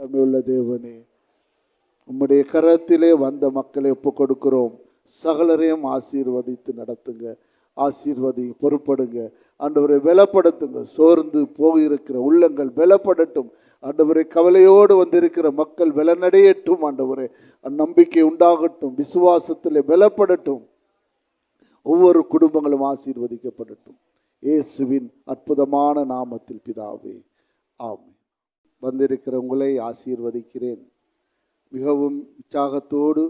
உள்ள தேவனே, உம்முடைய கரத்திலே வந்த மக்களை ஒப்பு கொடுக்கிறோம். சகலரையும் ஆசீர்வதித்து நடத்துங்க, ஆசீர்வதி பொறுப்படுங்க. ஆண்டவரை பலப்படுத்துங்க. சோர்ந்து போயிருக்கிற உள்ளங்கள் பலப்படட்டும். ஆண்டவரை கவலையோடு வந்திருக்கிற மக்கள் பலனடையட்டும். ஆண்டவரை நம்பிக்கை உண்டாகட்டும், விசுவாசத்திலே பலப்படட்டும். ஒவ்வொரு குடும்பங்களும் ஆசீர்வதிக்கப்படட்டும். இயேசுவின் அற்புதமான நாமத்தில் பிதாவே, ஆமென். வந்திருக்கிற உங்களை ஆசீர்வதிக்கிறேன். மிகவும் உற்சாகத்தோடு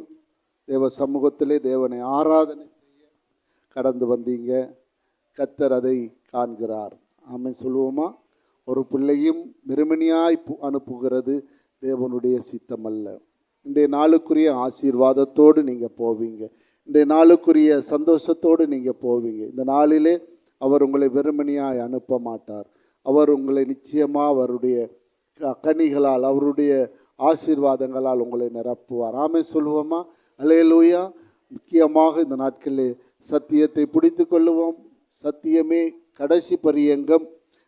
தேவ சமூகத்திலே தேவனை ஆராதனை செய்ய கடந்து வந்தீங்க. கர்த்தர் அதை காண்கிறார். ஆமென் சொல்லுவோமா? ஒரு பிள்ளையும் வெறுமனையாய் அனுப்புகிறது தேவனுடைய சித்தம் அல்ல. இன்றைய நாளுக்குரிய ஆசீர்வாதத்தோடு நீங்கள் போவீங்க. இன்றைய நாளுக்குரிய சந்தோஷத்தோடு நீங்கள் போவீங்க. இந்த நாளிலே அவர் உங்களை வெறுமனையாய் அனுப்ப மாட்டார். அவர் உங்களை நிச்சயமாக அவருடைய கனிகளால், அவருடைய ஆசீர்வாதங்களால் உங்களை நிரப்புவார். ஆமென் சொல்லுவோமா? அல்லேலூயா. முக்கியமாக இந்த நாட்களிலே சத்தியத்தை பிடித்து கொள்ளுவோம். சத்தியமே கடைசி பரியங்கம்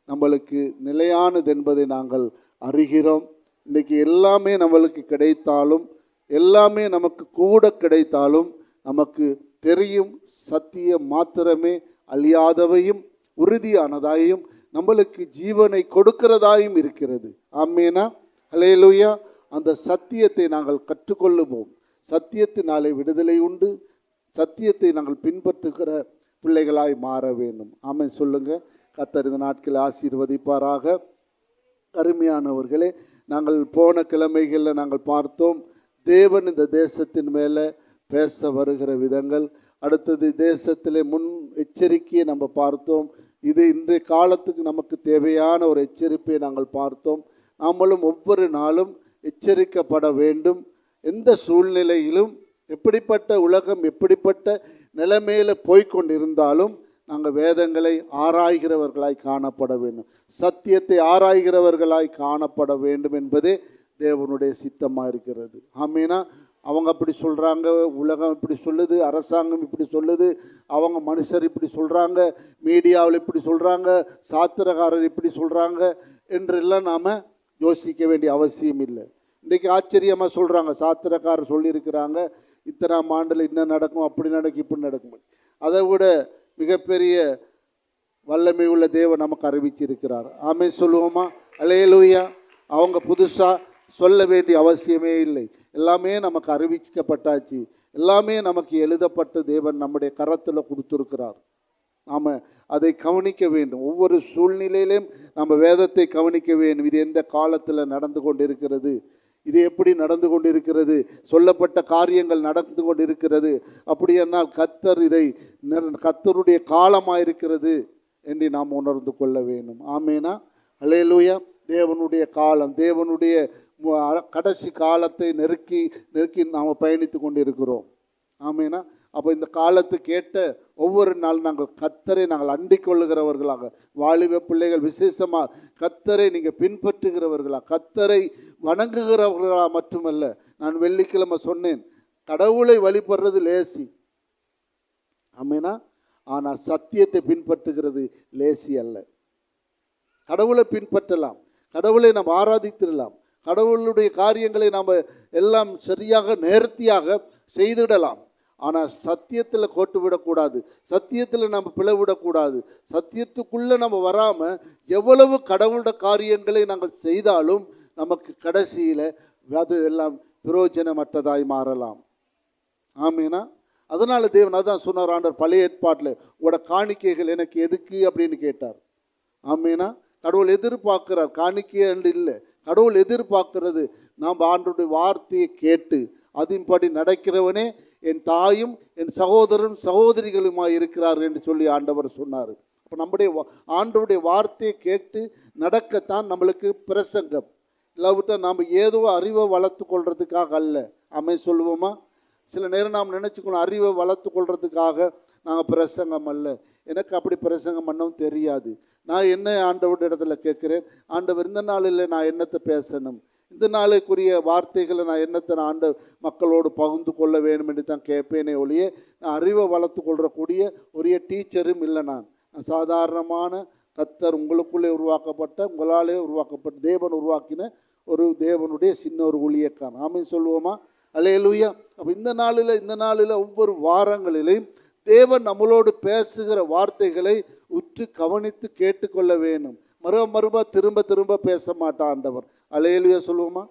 நம்மளுக்கு நிலையானது என்பதை நாங்கள் அறிகிறோம். இன்றைக்கி எல்லாமே நம்மளுக்கு கிடைத்தாலும், எல்லாமே நமக்கு கூட கிடைத்தாலும், நமக்கு தெரியும் சத்தியம் மாத்திரமே அழியாதவையும் உறுதியானதாயும் நம்மளுக்கு ஜீவனை கொடுக்கிறதாயும் இருக்கிறது. ஆமேனா? அல்லேலூயா. அந்த சத்தியத்தை நாங்கள் கற்றுக்கொள்ளுவோம். சத்தியத்தினாலே விடுதலை உண்டு. சத்தியத்தை நாங்கள் பின்பற்றுகிற பிள்ளைகளாய் மாற வேண்டும். ஆமென் சொல்லுங்க. கர்த்தர் இந்த நாட்களில் ஆசீர்வதிப்பாராக. அருமையானவர்களே, நாங்கள் போன கிழமைகளில் நாங்கள் பார்த்தோம் தேவன் இந்த தேசத்தின் மேலே பேச வருகிற விதங்கள். அடுத்தது தேசத்திலே முன் எச்சரிக்கையை நம்ம பார்த்தோம். இது இன்றைய காலத்துக்கு நமக்கு தேவையான ஒரு எச்சரிப்பை நாங்கள் பார்த்தோம். நாமளும் ஒவ்வொரு நாளும் எச்சரிக்கப்பட வேண்டும். எந்த சூழ்நிலையிலும், எப்படிப்பட்ட உலகம் எப்படிப்பட்ட நிலைமையில் போய்கொண்டிருந்தாலும் நாங்கள் வேதங்களை ஆராய்கிறவர்களாய் காணப்பட வேண்டும். சத்தியத்தை ஆராய்கிறவர்களாய் காணப்பட வேண்டும் என்பதே தேவனுடைய சித்தமாக இருக்கிறது. ஆமீனா? அவங்க அப்படி சொல்கிறாங்க, உலகம் இப்படி சொல்லுது, அரசாங்கம் இப்படி சொல்லுது, அவங்க மனுஷர் இப்படி சொல்கிறாங்க, மீடியாவில் இப்படி சொல்கிறாங்க, சாத்திரக்காரர் இப்படி சொல்கிறாங்க என்றெல்லாம் நாம் யோசிக்க வேண்டிய அவசியம் இல்லை. இன்றைக்கி ஆச்சரியமாக சொல்கிறாங்க, சாத்திரக்காரர் சொல்லியிருக்கிறாங்க இத்தனாம் ஆண்டில் இன்னும் நடக்கும், அப்படி நடக்கும், இப்படி நடக்கும். அதை விட மிகப்பெரிய வல்லமை உள்ள தேவன் நமக்கு அறிவிச்சிருக்கிறார். ஆமென் சொல்லுவோமா? அல்லேலூயா. அவங்க புதுசாக சொல்ல வேண்டிய அவசியமே இல்லை. எல்லாமே நமக்கு அறிவிக்கப்பட்டாச்சு. எல்லாமே நமக்கு எழுதப்பட்டு தேவன் நம்முடைய கரத்தில் கொடுத்துருக்கிறார். நாம் அதை கவனிக்க வேண்டும். ஒவ்வொரு சூழ்நிலையிலும் நம்ம வேதத்தை கவனிக்க வேண்டும். இது எந்த காலத்தில் நடந்து கொண்டிருக்கிறது, இது எப்படி நடந்து கொண்டிருக்கிறது, சொல்லப்பட்ட காரியங்கள் நடந்து கொண்டிருக்கிறது. அப்படியானால் கர்த்தர் இதை கர்த்தருடைய காலமாயிருக்கிறது என்று நாம் உணர்ந்து கொள்ள வேண்டும். ஆமேனா? அல்லேலூயா. தேவனுடைய காலம், தேவனுடைய கடைசி காலத்தை நெருக்கி நாம் பயணித்து கொண்டிருக்கிறோம். ஆமேனா? அப்போ இந்த காலத்துக்கு ஏற்ற ஒவ்வொரு நாள் நாங்கள் கர்த்தரை நாங்கள் அண்டிக் கொள்ளுகிறவர்களாக, வாலிப பிள்ளைகள் விசேஷமாக கர்த்தரை நீங்கள் பின்பற்றுகிறவர்களாக, கர்த்தரை வணங்குகிறவர்களாக மட்டுமல்ல. நான் வெள்ளிக்கிழமை சொன்னேன், கடவுளை வழிபடுறது லேசி. ஆமேனா? ஆனால் சத்தியத்தை பின்பற்றுகிறது லேசி அல்ல. கடவுளை பின்பற்றலாம், கடவுளை நாம் ஆராதித்திடலாம், கடவுளுடைய காரியங்களை நாம் எல்லாம் சரியாக நேர்த்தியாக செய்திடலாம். ஆனால் சத்தியத்தில் கோட்டு விடக்கூடாது, சத்தியத்தில் நம்ம பிளவிடக்கூடாது. சத்தியத்துக்குள்ளே நம்ம வராமல் எவ்வளவு கடவுளோட காரியங்களை நாங்கள் செய்தாலும் நமக்கு கடைசியில் அது எல்லாம் பிரயோஜனமற்றதாய் மாறலாம். ஆமீனா? அதனால் தேவன் அதான் சொன்னார் ஆண்டவர் பழைய ஏற்பாட்டில், உங்களோட காணிக்கைகள் எனக்கு எதுக்கு அப்படின்னு கேட்டார். ஆமீனா? கடவுள் எதிர்பார்க்கிறார், காணிக்கை என்று இல்லை. கடவுள் எதிர்பார்க்கிறது நாம் ஆண்டவருடைய வார்த்தையை கேட்டு அதன்படி நடக்கிறவனே என் தாயும் என் சகோதரரும் சகோதரிகளுமாய் இருக்கிறார் என்று சொல்லி ஆண்டவர் சொன்னார். அப்போ நம்முடைய ஆண்டவருடைய வார்த்தையை கேட்டு நடக்கத்தான் நம்மளுக்கு பிரசங்கம். இல்லாவிட்டால் நாம் ஏதோ அறிவை வளர்த்து கொள்றதுக்காக அல்ல. ஆமென் சொல்லுவோமா? சில நேரம் நாம் நினச்சிக்கணும், அறிவை வளர்த்து கொள்றதுக்காக நாங்கள் பிரசங்கம் அல்ல. எனக்கு அப்படி பிரசங்கம் பண்ணவும் தெரியாது. நான் என்ன ஆண்டவருடைய இடத்துல கேட்குறேன், ஆண்டவர் இந்த நாளில் நான் என்னத்தை பேசணும், இந்த நாளுக்குரிய வார்த்தைகளை நான் என்னத்தை நான் மக்களோடு பகிர்ந்து கொள்ள வேண்டும் என்று தான் கேட்பேனே ஒழிய, நான் அறிவை வளர்த்து கொள்றக்கூடிய ஒரு டீச்சரும் இல்லை. நான் சாதாரணமான கர்த்தர் உங்களுக்குள்ளே உருவாக்கப்பட்ட, உங்களாலே உருவாக்கப்பட்ட, தேவன் உருவாக்கின ஒரு தேவனுடைய சின்ன ஒரு ஊழியக்காரன். ஆமென் சொல்லுவோமா? அல்லேலூயா. அப்போ இந்த நாளில் ஒவ்வொரு வாரங்களிலும் தேவன் நம்மளோடு பேசுகிற வார்த்தைகளை உற்று கவனித்து கேட்டுக்கொள்ள வேணும். மறுப திரும்ப திரும்ப பேச மாட்டார் ஆண்டவர். அல்லேலூயா சொல்லுவோமா?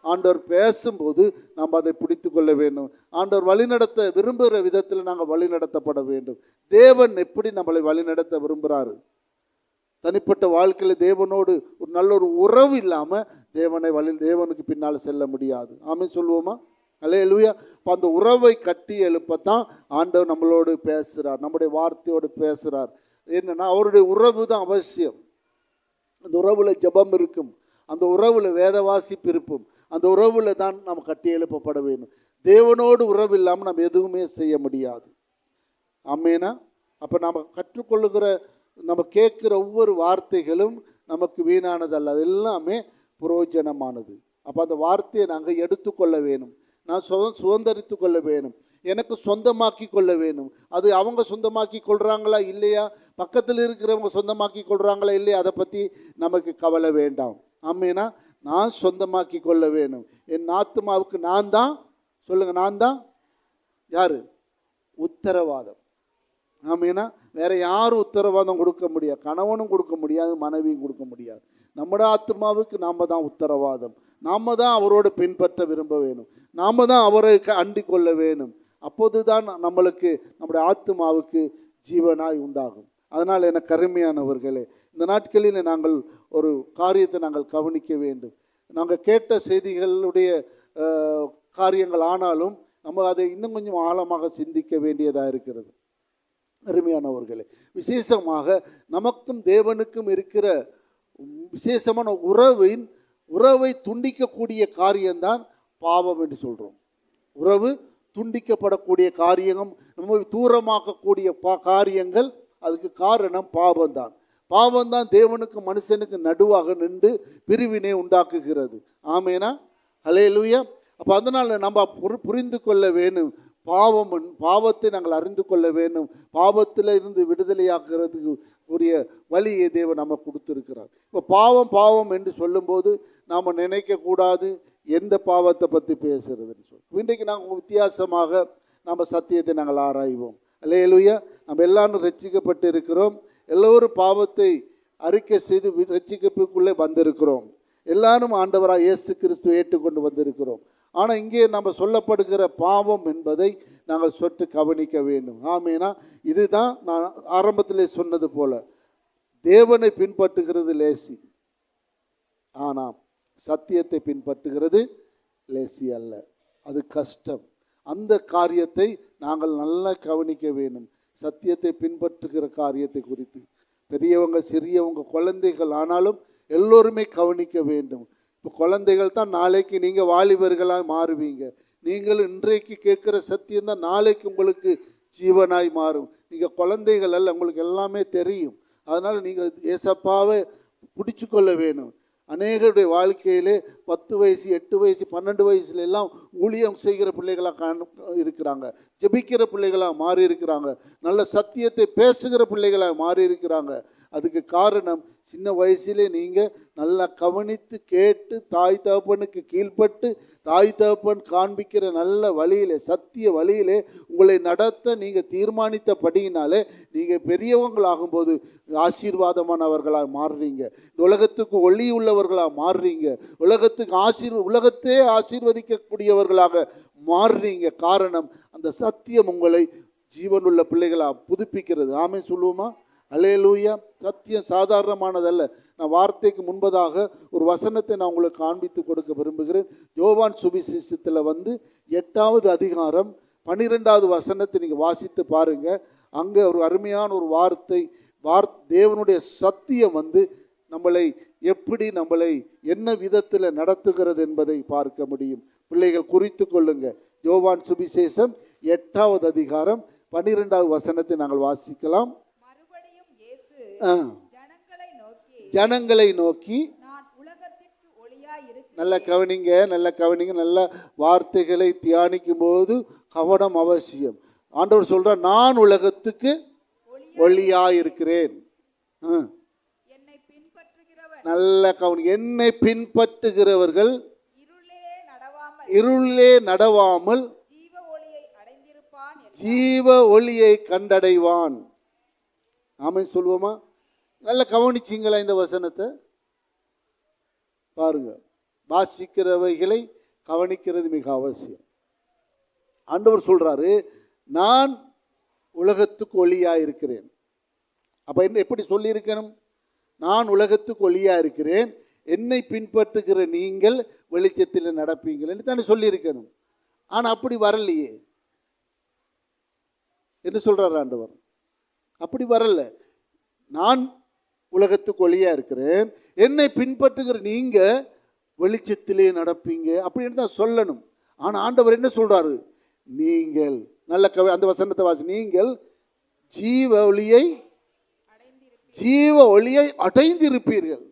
ஆண்டவர் பேசும்போது நாம் அதை பிடித்து கொள்ள வேண்டும். ஆண்டவர் வழிநடத்த விரும்புகிற விதத்தில் நாங்கள் வழிநடத்தப்பட வேண்டும். தேவன் எப்படி நம்மளை வழிநடத்த விரும்புகிறாரு? தனிப்பட்ட வாழ்க்கையில் தேவனோடு ஒரு நல்ல ஒரு உறவு இல்லாமல் தேவனுக்கு பின்னால் செல்ல முடியாது. ஆமென் சொல்லுவோமா? அல்லேலூயா. இப்போ அந்த உறவை கட்டி எழுப்பத்தான் ஆண்டவர் நம்மளோடு பேசுகிறார், நம்முடைய வார்த்தையோடு பேசுகிறார். என்னன்னா அவருடைய உறவு தான் அவசியம். அந்த உறவுல ஜெபம் இருக்கும், அந்த உறவுல வேத வாசிப்பு இருக்கும், அந்த உறவுல தான் நாம் கட்டி எழுப்பப்பட வேண்டும். தேவனோடு உறவு இல்லாமல் நம்ம எதுவுமே செய்ய முடியாது. ஆமேனா? அப்போ நம்ம கற்றுக்கொள்ளுகிற நம்ம கேட்குற ஒவ்வொரு வார்த்தைகளும் நமக்கு வீணானதல்ல, அது எல்லாமே புரோஜனமானது. அப்போ அந்த வார்த்தையை நாங்கள் எடுத்துக்கொள்ள வேணும், நான் சுதந்திரித்து கொள்ள வேணும், எனக்கு சொந்தமாக்கி கொள்ள வேணும். அது அவங்க சொந்தமாக்கி கொள்கிறாங்களா இல்லையா, பக்கத்தில் இருக்கிறவங்க சொந்தமாக்கி கொள்கிறாங்களா இல்லையா, அதை பற்றி நமக்கு கவலை வேண்டாம். ஆமேனா? நான் சொந்தமாக்கி கொள்ள வேணும். என் ஆத்துமாவுக்கு நான் தான், சொல்லுங்க, நான் தான் யாரு? உத்தரவாதம். ஆமேனா? வேற யாரும் உத்தரவாதம் கொடுக்க முடியாது. கணவனும் கொடுக்க முடியாது, மனைவியும் கொடுக்க முடியாது. நம்முடைய ஆத்மாவுக்கு நாம் தான் உத்தரவாதம். நாம் தான் அவரோடு பின்பற்ற விரும்ப வேணும், நாம் தான் அவரை அண்டிக் கொள்ள வேணும். அப்போது தான் நம்மளுக்கு நம்முடைய ஆத்மாவுக்கு ஜீவனாய் உண்டாகும். அதனால் எனக்கு அருமையானவர்களே, இந்த நாட்களில் நாங்கள் ஒரு காரியத்தை நாங்கள் கவனிக்க வேண்டும். நாங்கள் கேட்ட செய்திகளுடைய காரியங்கள் ஆனாலும் நம்ம அதை இன்னும் கொஞ்சம் ஆழமாக சிந்திக்க வேண்டியதாக இருக்கிறது. அருமையானவர்களே, விசேஷமாக நமக்கும் தேவனுக்கும் இருக்கிற விசேஷமான உறவை துண்டிக்கக்கூடிய காரியம்தான் பாவம் என்று சொல்கிறோம். உறவு துண்டிக்கப்படக்கூடிய காரியம், நம்ம தூரமாக்கக்கூடிய காரியங்கள், அதுக்கு காரணம் பாவம்தான். பாவம்தான் தேவனுக்கு மனுஷனுக்கு நடுவாக நின்று பிரிவினை உண்டாக்குகிறது. ஆமேனா? அல்லேலூயா. அப்போ அதனால் நம்ம புரிந்து கொள்ள வேணும், பாவத்தை நாங்கள் அறிந்து கொள்ள வேண்டும். பாவத்தில் இருந்து விடுதலையாக்குறதுக்கு உரிய வழியை தேவன் நம்ம கொடுத்துருக்கிறார். இப்போ பாவம் என்று சொல்லும்போது நாம் நினைக்கக்கூடாது எந்த பாவத்தை பற்றி பேசுறதுன்னு சொல்லி. இன்றைக்கு நாங்கள் வித்தியாசமாக நம்ம சத்தியத்தை நாங்கள் ஆராய்வோம். அல்லேலூயா. நம்ம எல்லாரும் ரட்சிக்கப்பட்டு இருக்கிறோம், எல்லோரும் பாவத்தை அறிக்கை செய்து ரட்சிக்கப்புக்குள்ளே வந்திருக்கிறோம். எல்லாரும் ஆண்டவராக இயேசு கிறிஸ்துவை ஏற்றுக்கொண்டு வந்திருக்கிறோம். ஆனால் இங்கே நம்ம சொல்லப்படுகிற பாவம் என்பதை நாங்கள் சொட்டு கவனிக்க வேண்டும். ஆமேனா? இதுதான் நான் ஆரம்பத்திலே சொன்னது போல, தேவனை பின்பற்றுகிறது லேசி, ஆனால் சத்தியத்தை பின்பற்றுகிறது லேசி அல்ல, அது கஷ்டம். அந்த காரியத்தை நாங்கள் நல்லா கவனிக்க வேண்டும். சத்தியத்தை பின்பற்றுகிற காரியத்தை குறித்து பெரியவங்க சிறியவங்க குழந்தைகள் ஆனாலும் எல்லோருமே கவனிக்க வேண்டும். இப்போ குழந்தைகள் தான் நாளைக்கு நீங்கள் வாலிபர்களாக மாறுவீங்க. நீங்கள் இன்றைக்கு கேட்குற சத்தியம் தான் நாளைக்கு உங்களுக்கு ஜீவனாய் மாறும். நீங்கள் குழந்தைகள் அல்ல, உங்களுக்கு எல்லாமே தெரியும். அதனால் நீங்கள் ஏசப்பாவை பிடிச்சு கொள்ள வேணும். அநேகருடைய வாழ்க்கையிலே 10 வயசு 8 வயசு 12 வயசுல எல்லாம் ஊழியம் செய்கிற பிள்ளைகளாக இருக்கிறாங்க, ஜெபிக்கிற பிள்ளைகளாக மாறி இருக்கிறாங்க, நல்ல சத்தியத்தை பேசுகிற பிள்ளைகளாக மாறி இருக்கிறாங்க. அதுக்கு காரணம் சின்ன வயசிலே நீங்கள் நல்லா கவனித்து கேட்டு தாய் தகப்பனுக்கு கீழ்ப்பட்டு தாய் தகப்பன் காண்பிக்கிற நல்ல வழியிலே, சத்திய வழியிலே உங்களை நடத்த நீங்கள் தீர்மானித்தபடியினாலே நீங்கள் பெரியவங்களாகும்போது ஆசீர்வாதமானவர்களாக மாறுறீங்க, இந்த உலகத்துக்கு ஒளி உள்ளவர்களாக மாறுறீங்க, உலகத்தையே ஆசீர்வதிக்கக்கூடியவர்களாக மாறுறீங்க. காரணம், அந்த சத்தியம் உங்களை ஜீவனுள்ள பிள்ளைகளாக புதுப்பிக்கிறது. ஆமே சொல்லுவோமா? அல்லேலூயா. சத்தியம் சாதாரணமானதல்ல. நான் வார்த்தைக்கு முன்பதாக ஒரு வசனத்தை நான் உங்களுக்கு காண்பித்து கொடுக்க விரும்புகிறேன். யோவான் சுவிசேஷத்தில் 8வது அதிகாரம் 12வது வசனத்தை நீங்கள் வாசித்து பாருங்க. அங்கே ஒரு அருமையான ஒரு வார்த்தை, தேவனுடைய சத்தியம் நம்மளை என்ன விதத்தில் நடத்துகிறது என்பதை பார்க்க முடியும். பிள்ளைகள் குறித்து கொள்ளுங்க. யோவான் சுவிசேஷம் 8வது அதிகாரம் 12வது வசனத்தை நாங்கள் வாசிக்கலாம். ஜனங்களை நோக்கி நல்ல கவனிங்க, நல்ல வார்த்தைகளை தியானிக்கும் போது கவனம் அவசியம். ஆண்டவர் சொல்றார், நான் உலகத்துக்கு ஒளியாயிருக்கிறேன். நல்ல கவனி. என்னை பின்பற்றுகிறவர்கள் இருளே இருளே நடவாமல் ஜீவ ஒளியை அடைந்திருப்பான் என்றார். ஜீவ ஒளியை கண்டடைவான். ஆமென் சொல்லுவோமா? நல்ல கவனிச்சிங்களா இந்த வசனத்தை? பாருங்க, வாசிக்கிறவைகளை கவனிக்கிறது மிக அவசியம். ஆண்டவர் சொல்றாரு, நான் உலகத்துக்கு ஒளியா இருக்கிறேன். அப்ப என்ன எப்படி சொல்லி இருக்கணும்? நான் உலகத்துக்கு ஒளியா இருக்கிறேன், என்னை பின்பற்றுகிற நீங்கள் வெளிச்சத்தில் நடப்பீங்கள் என்று தானே சொல்லி இருக்கணும். ஆனா அப்படி வரலையே. என்ன சொல்றாரு ஆண்டவர்? அப்படி வரல. நான் உலகத்துக்கு ஒளியா இருக்கிறேன், என்னை பின்பற்றுகிற நீங்க வெளிச்சத்திலே நடப்பீங்க அப்படின்னு தான் சொல்லணும். ஆனா ஆண்டவர் என்ன சொல்றாரு? நீங்கள் நல்ல அந்த வசனத்தை வாசி. நீங்கள் ஜீவ ஒளியை அடைந்திருப்பீர்கள்.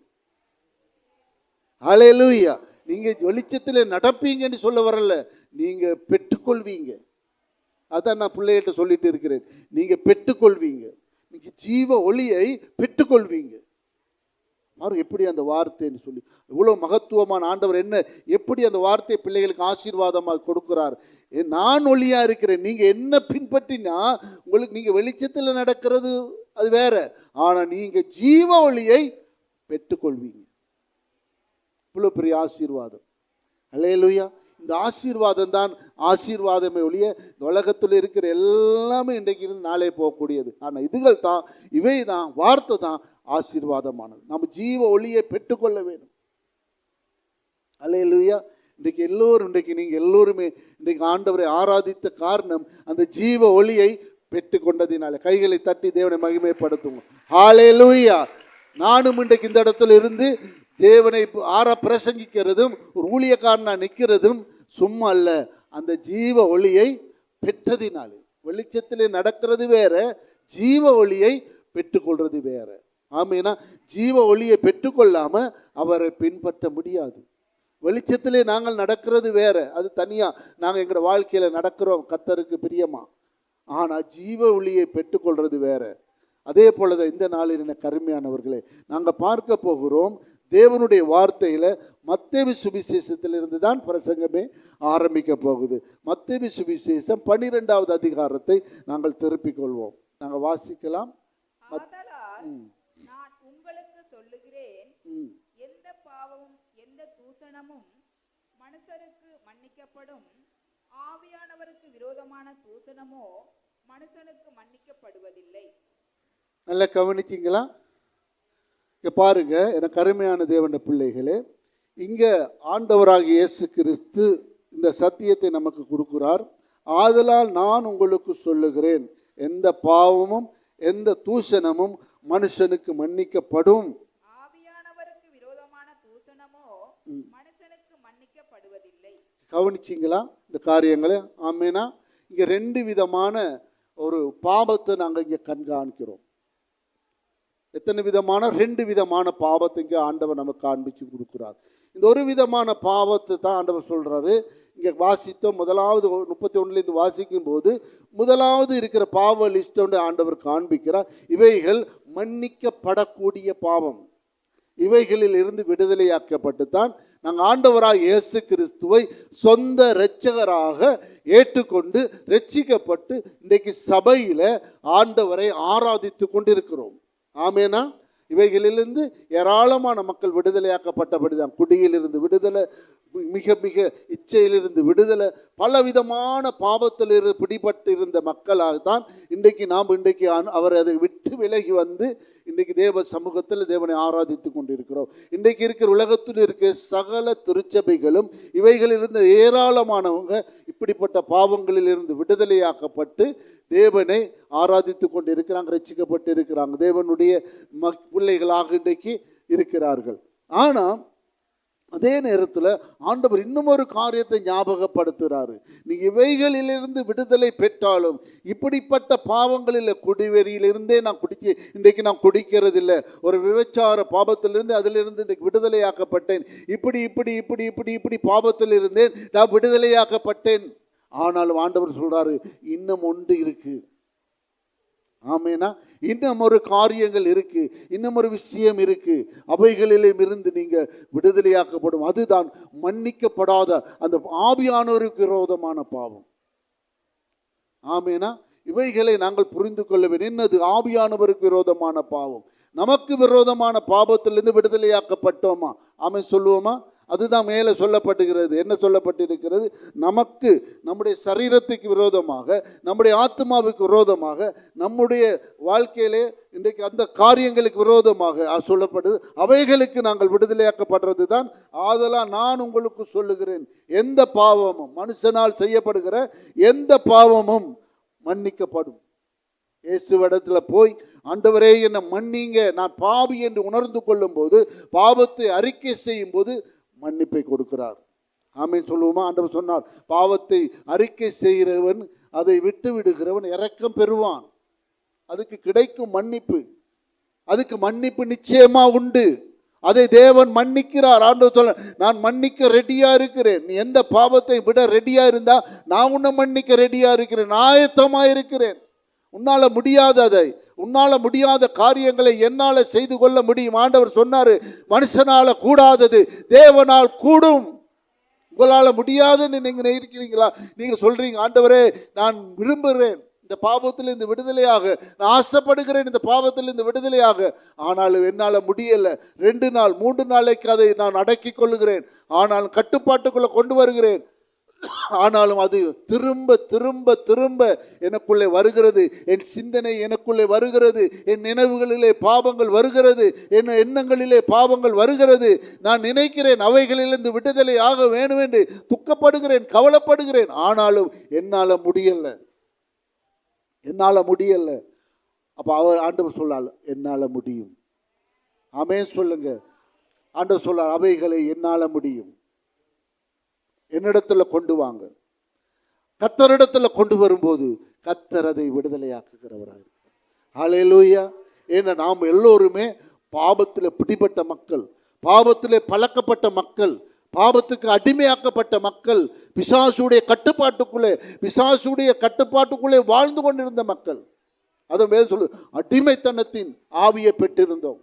ஹல்லேலூயா. நீங்க வெளிச்சத்திலே நடப்பீங்கன்னு சொல்ல வரல, நீங்க பெற்றுக்கொள்வீங்க. அதான் நான் பிள்ளைகிட்ட சொல்லிட்டு இருக்கிறேன். நீங்க பெற்றுக்கொள்வீங்க, நீங்க ஜீவ ஒளியை பெற்றுக்கொள்வீங்க. எப்படி அந்த வார்த்தைன்னு சொல்லி இவ்வளவு மகத்துவமான ஆண்டவர் என்ன எப்படி அந்த வார்த்தையை பிள்ளைகளுக்கு ஆசீர்வாதமாக கொடுக்கிறார். நான் ஒளியா இருக்கிறேன், நீங்க என்ன பின்பற்றினா உங்களுக்கு நீங்க வெளிச்சத்தில் நடக்கிறது அது வேற, ஆனா நீங்க ஜீவ ஒளியை பெற்றுக்கொள்வீங்க. இவ்வளவு பெரிய ஆசீர்வாதம். அல்லேலூயா. இந்த ஆசீர்வாதம் தான் ஆசீர்வாதமே ஒழிய இந்த உலகத்தில் இருக்கிற எல்லாமே இன்றைக்கு இருந்து நாளே போகக்கூடியது. ஆனால் இதுகள் தான், இவை தான், வார்த்தை தான் ஆசீர்வாதமானது. நம்ம ஜீவ ஒளியை பெற்றுக்கொள்ள வேண்டும். அல்லேலூயா. இன்றைக்கு எல்லோரும், இன்றைக்கு நீங்கள் எல்லோருமே இன்றைக்கு ஆண்டவரை ஆராதித்த காரணம் அந்த ஜீவ ஒளியை பெற்றுக்கொண்டதினால. கைகளை தட்டி தேவனை மகிமைப்படுத்துங்க. ஹல்லேலூயா. நானும் இன்றைக்கு இந்த இடத்துல இருந்து தேவனை பிரசங்கிக்கிறதும் ஒரு ஊழியக்காரனா நிற்கிறதும் சும்மா அல்ல, அந்த ஜீவ ஒளியை பெற்றதினாலே. வெளிச்சத்திலே நடக்கிறது வேற, ஜீவ ஒளியை பெற்றுக்கொள்றது வேற. ஆமீனா? ஜீவ ஒளியை பெற்றுக்கொள்ளாம அவரை பின்பற்ற முடியாது. வெளிச்சத்திலே நாங்கள் நடக்கிறது வேற, அது தனியா நாங்கள் எங்களோட வாழ்க்கையில நடக்கிறோம் கர்த்தருக்கு பிரியமா. ஆனா ஜீவ ஒளியை பெற்றுக்கொள்றது வேற. அதே போலதான் இந்த நாளில் என்ன கருமையானவர்களே, நாங்கள் பார்க்க போகிறோம் தேவனுடைய வார்த்தையில மத்தேயு சுவிசேஷத்திலிருந்து தான் பிரசங்கமே ஆரம்பிக்க போகுது. மத்தேயு சுவிசேஷம் 12வது அதிகாரத்தை நாங்கள் திருப்பிக் கொள்வோம். நாங்கள் வாசிக்கலாம். நான் உங்களுக்கு சொல்லுகிறேன், எந்த பாவமும் எந்த தூஷணமும் மனுஷருக்கு மன்னிக்கப்படும், ஆவியானவருக்கு விரோதமான தூஷணமோ மனுஷனுக்கு மன்னிக்கப்படுவதில்லை. நல்லா கவனிச்சிங்களா? பாருங்க, எனக்கு அருமையான தேவனுடைய பிள்ளைகளே, இங்க ஆண்டவராகிய இயேசு கிறிஸ்து இந்த சத்தியத்தை நமக்கு கொடுக்கிறார். ஆதலால் நான் உங்களுக்கு சொல்லுகிறேன், எந்த பாவமும் எந்த தூஷணமும் மனுஷனுக்கு மன்னிக்கப்படும், ஆவியானவருக்கு விரோதமான தூஷணமோ மனுஷனுக்கு மன்னிக்கப்படுவதில்லை. கவனிச்சிங்களா இந்த காரியங்களை? ஆமேனா? இங்க 2 விதமான ஒரு பாவத்தை நாங்கள் இங்க கண்காணிக்கிறோம். எத்தனை விதமான? 2 விதமான பாவத்தை இங்கே ஆண்டவர் நமக்கு காண்பிச்சு கொடுக்குறார். இந்த ஒரு விதமான பாவத்தை தான் ஆண்டவர் சொல்றாரு. இங்கே வாசித்தோம், முதலாவது 31 வாசிக்கும் போது முதலாவது இருக்கிற பாவ லிஸ்ட் ஆண்டவர் காண்பிக்கிறார். இவைகள் மன்னிக்கப்படக்கூடிய பாவம். இவைகளில் இருந்து விடுதலையாக்கப்பட்டு தான் நாங்கள் ஆண்டவராக இயேசு கிறிஸ்துவை சொந்த இரட்சகராக ஏற்றுக்கொண்டு ரட்சிக்கப்பட்டு இன்றைக்கு சபையில ஆண்டவரை ஆராதித்து கொண்டிருக்கிறோம். ஆமேனா? இவைகளிலிருந்து ஏராளமான மக்கள் விடுதலையாக்கப்பட்டபடிதான். குடியிலிருந்து விடுதலை, மிக மிக இச்சையிலிருந்து விடுதலை, பலவிதமான பாவத்திலிருந்து பிடிபட்டு இருந்த மக்களாகத்தான் இன்றைக்கு நாம் அவர் அதை விட்டு விலகி வந்து இன்றைக்கு தேவ சமூகத்தில் தேவனை ஆராதித்து கொண்டிருக்கிறோம். இன்றைக்கு இருக்கிற உலகத்தில் இருக்கிற சகல திருச்சபைகளும் இவைகளிலிருந்து ஏராளமானவங்க இப்படிப்பட்ட பாவங்களில் இருந்து விடுதலையாக்கப்பட்டு தேவனை ஆராதித்து கொண்டு இருக்கிறாங்க, ரட்சிக்கப்பட்டு இருக்கிறாங்க, தேவனுடைய பிள்ளைகளாக இன்றைக்கு இருக்கிறார்கள். ஆனால் அதே நேரத்தில் ஆண்டவர் இன்னும் ஒரு காரியத்தை ஞாபகப்படுத்துகிறாரு. நீ இவைகளிலிருந்து விடுதலை பெற்றாலும் இப்படிப்பட்ட பாவங்களில், குடிவெறியிலிருந்தே இன்றைக்கு நான் குடிக்கிறது இல்லை, ஒரு விபச்சார பாவத்திலிருந்து அதிலிருந்து இன்றைக்கு விடுதலையாக்கப்பட்டேன், இப்படி இப்படி இப்படி இப்படி இப்படி பாவத்தில் இருந்தேன், நான் விடுதலையாக்கப்பட்டேன். ஆனாலும் ஆண்டவர் சொல்றாரு, இன்னும் ஒன்று இருக்கு. ஆமேனா. இன்னும் ஒரு காரியங்கள் இருக்கு, இன்னும் ஒரு விஷயம் இருக்கு. அவைகளிலும் இருந்து நீங்க விடுதலையாக்கப்படும். அதுதான் மன்னிக்கப்படாத அந்த ஆவியானவருக்கு விரோதமான பாவம். ஆமேனா. இவைகளை நாங்கள் புரிந்து கொள்ள வேண்டும். என்னது ஆவியானவருக்கு விரோதமான பாவம்? நமக்கு விரோதமான பாவத்திலிருந்து விடுதலையாக்கப்பட்டோமா? ஆமென் சொல்லுவோமா? அதுதான் மேலே சொல்லப்பட்டுகிறது. என்ன சொல்லப்பட்டிருக்கிறது? நமக்கு, நம்முடைய சரீரத்துக்கு விரோதமாக, நம்முடைய ஆத்மாவுக்கு விரோதமாக, நம்முடைய வாழ்க்கையிலே இன்றைக்கு அந்த காரியங்களுக்கு விரோதமாக சொல்லப்படுது. அவைகளுக்கு நாங்கள் விடுதலையாக்கப்படுறது தான். ஆதலால் நான் உங்களுக்கு சொல்லுகிறேன், எந்த பாவமும், மனுஷனால் செய்யப்படுகிற எந்த பாவமும் மன்னிக்கப்படும். இயேசுவிடத்துல போய், ஆண்டவரே என்னை மன்னிங்க, நான் பாவி என்று உணர்ந்து கொள்ளும் போது, பாவத்தை அறிக்கை செய்யும் போது மன்னிப்பை கொடுக்கிறார். ஆமென் சொல்லுவோமா? ஆண்டவர் சொன்னார், பாவத்தை அறிக்கை செய்கிறவன், அதை விட்டு விடுகிறவன் இரக்கம் பெறுவான். அதுக்கு கிடைக்கும் மன்னிப்பு, அதுக்கு மன்னிப்பு நிச்சயமா உண்டு. அதை தேவன் மன்னிக்கிறார். ஆண்டவர் சொல்ல, நான் மன்னிக்க ரெடியா இருக்கிறேன். நீ எந்த பாவத்தை விட ரெடியா இருந்தா நான் உன்னை மன்னிக்க ரெடியா இருக்கிறேன், ஆயத்தமா இருக்கிறேன். உன்னால முடியாததை, உன்னால முடியாத காரியங்களை என்னால செய்து கொள்ள முடியும். ஆண்டவர் சொன்னாரு, மனுஷனால கூடாதது தேவனால் கூடும். உங்களால முடியாதுன்னு நீங்க இருக்கிறீங்களா? நீங்க சொல்றீங்க, ஆண்டவரே நான் விரும்புகிறேன் இந்த பாவத்திலிருந்து விடுதலையாக, நான் ஆசைப்படுகிறேன் இந்த பாவத்திலிருந்து விடுதலையாக, ஆனாலும் என்னால முடியல. 2 நாள் 3 நாளைக்கு அதை நான் அடக்கி கொள்ளுகிறேன், ஆனாலும் கட்டுப்பாட்டுக்குள்ள கொண்டு வருகிறேன். ஆனாலும் அது திரும்ப திரும்ப திரும்ப எனக்குள்ளே வருகிறது. என் சிந்தனை எனக்குள்ளே வருகிறது, என் நினைவுகளிலே பாவங்கள் வருகிறது, என் எண்ணங்களிலே பாவங்கள் வருகிறது. நான் நினைக்கிறேன் அவைகளிலிருந்து விடுதலை ஆக வேண்டும் என்று துக்கப்படுகிறேன், கவலைப்படுகிறேன். ஆனாலும் என்னால முடியல, என்னால முடியல. அப்ப அவர் ஆண்டவர் சொல்லால், என்னால முடியும். ஆமென் சொல்லுங்க. ஆண்டவர் சொல்லார், அவைகளை என்னால முடியும். என்னிடத்துல கொண்டு வாங்க. கர்த்தரிடத்துல கொண்டு வரும்போது கர்த்தர் அதை விடுதலையாக்குகிறவராக. ஹல்லேலூயா. ஏன்னா நாம் எல்லோருமே பாவத்தில் பிடிபட்ட மக்கள், பாவத்திலே பழக்கப்பட்ட மக்கள், பாவத்துக்கு அடிமையாக்கப்பட்ட மக்கள், பிசாசுடைய கட்டுப்பாட்டுக்குள்ளே வாழ்ந்து கொண்டிருந்த மக்கள். அதை மேல் சொல்லு, அடிமைத்தனத்தின் ஆவியை பெற்றிருந்தோம்.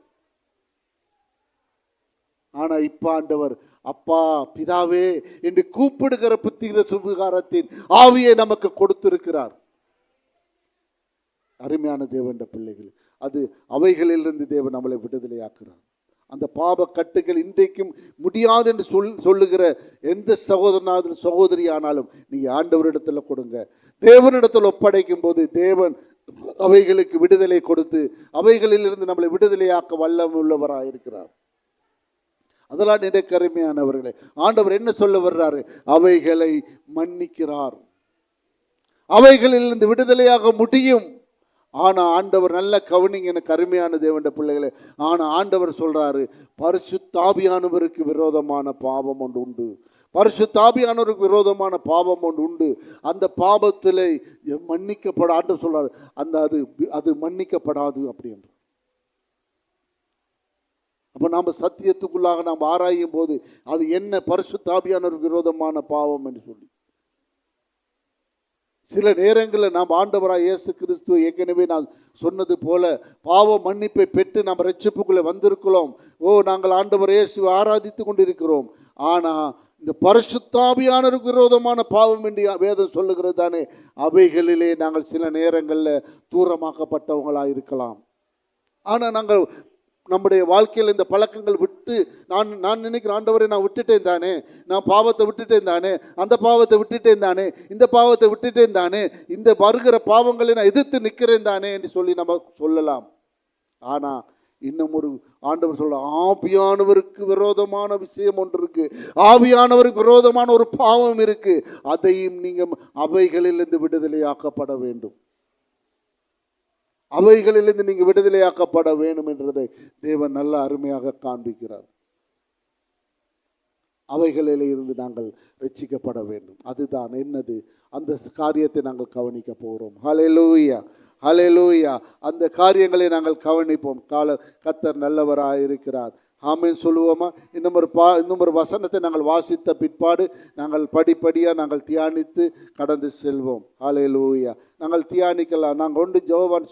ஆனா இப்ப ஆண்டவர் அப்பா பிதாவே என்று கூப்பிடுகிற புத்திர சுவிகாரத்தின் ஆவியை நமக்கு கொடுத்திருக்கிறார். அருமையான தேவனுடைய பிள்ளைகள், அது அவைகளிலிருந்து தேவன் நம்மளை விடுதலையாக்குறார். அந்த பாவ கட்டுகள் இன்றைக்கும் முடியாது என்று சொல்லுகிற எந்த சகோதரனாலும் சகோதரி ஆனாலும் நீங்க ஆண்டவரிடத்துல கொடுங்க. தேவனிடத்தில் ஒப்படைக்கும் போது தேவன் அவைகளுக்கு விடுதலை கொடுத்து அவைகளிலிருந்து நம்மளை விடுதலையாக்க வல்லமை உள்ளவராக இருக்கிறார். அதெல்லாம் எனக்கு அருமையானவர்களே, ஆண்டவர் என்ன சொல்ல வர்றாரு? அவைகளை மன்னிக்கிறார். அவைகளிலிருந்து விடுதலையாக முடியும். ஆனா ஆண்டவர், நல்ல கவனிங்க எனக்கு அருமையான தேவனுடைய பிள்ளைகளே, ஆனா ஆண்டவர் சொல்றாரு, பரிசுத்த ஆவியானவருக்கு விரோதமான பாவம் ஒன்று உண்டு. பரிசுத்த ஆவியானவருக்கு விரோதமான பாவம் ஒன்று உண்டு. அந்த பாவத்திலே மன்னிக்கப்பட, ஆண்டவர் சொல்றாரு, அது மன்னிக்கப்படாது அப்படி என்று. அப்ப நாம சத்தியத்துக்குள்ளாக நாம் ஆராயும் போது அது என்ன பரிசுத்த ஆவியானவருக்கு விரோதமான பாவம் என்று சொல்லி, சில நேரங்களில் நாம் ஆண்டவராய் இயேசு கிறிஸ்துவை ஏற்கனவே நான் சொன்னது போல பாவ மன்னிப்பை பெற்று நாம் ரட்சிப்புக்குள்ளே வந்திருக்கிறோம். நாங்கள் ஆண்டவர் இயேசுவை ஆராதித்து கொண்டிருக்கிறோம். ஆனா இந்த பரிசுத்த ஆவியானவருக்கு விரோதமான பாவம் என்று வேதம் சொல்லுகிறது தானே, அவைகளிலே நாங்கள் சில நேரங்களில் தூரமாக்கப்பட்டவங்களாக இருக்கலாம். ஆனா நாங்கள் நம்முடைய வாழ்க்கையில் இந்த பழக்கங்கள் விட்டு, நான் நினைக்கிறேன், ஆண்டவரை நான் விட்டுட்டேன் தானே, நான் பாவத்தை விட்டுட்டேன் தானே, அந்த பாவத்தை விட்டுட்டேன் தானே, இந்த பாவத்தை விட்டுட்டேன் தானே, இந்த வருகிற பாவங்களை நான் எதிர்த்து நிற்கிறேன் தானே என்று சொல்லி நம்ம சொல்லலாம். ஆனா இன்னும் ஒரு ஆண்டவர் சொல்ல, ஆவியானவருக்கு விரோதமான விஷயம் ஒன்று இருக்கு, ஆவியானவருக்கு விரோதமான ஒரு பாவம் இருக்கு, அதையும் நீங்க அவைகளிலிருந்து விடுதலையாக்கப்பட வேண்டும். அவைகளிலிருந்து நீங்க விடுதலையாக்கப்பட வேண்டும் என்றதை தேவன் நல்ல அருமையாக காண்பிக்கிறார். அவைகளில் இருந்து நாங்கள் ரட்சிக்கப்பட வேண்டும். அதுதான் என்னது, அந்த காரியத்தை நாங்கள் கவனிக்க போகிறோம். ஹல்லேலூயா, ஹல்லேலூயா. அந்த காரியங்களை நாங்கள் கவனிப்போம். கர்த்தர் நல்லவராக இருக்கிறார். ஆமென் சொல்லுவோமா? இன்னும் ஒரு வசனத்தை நாங்கள் வாசித்த பிற்பாடு நாங்கள் படிப்படியாக நாங்கள் தியானித்து கடந்து செல்வோம். ஹல்லேலூயா. நாங்கள் தியானிக்கலாம். நாங்கள் ஒன்று யோவான்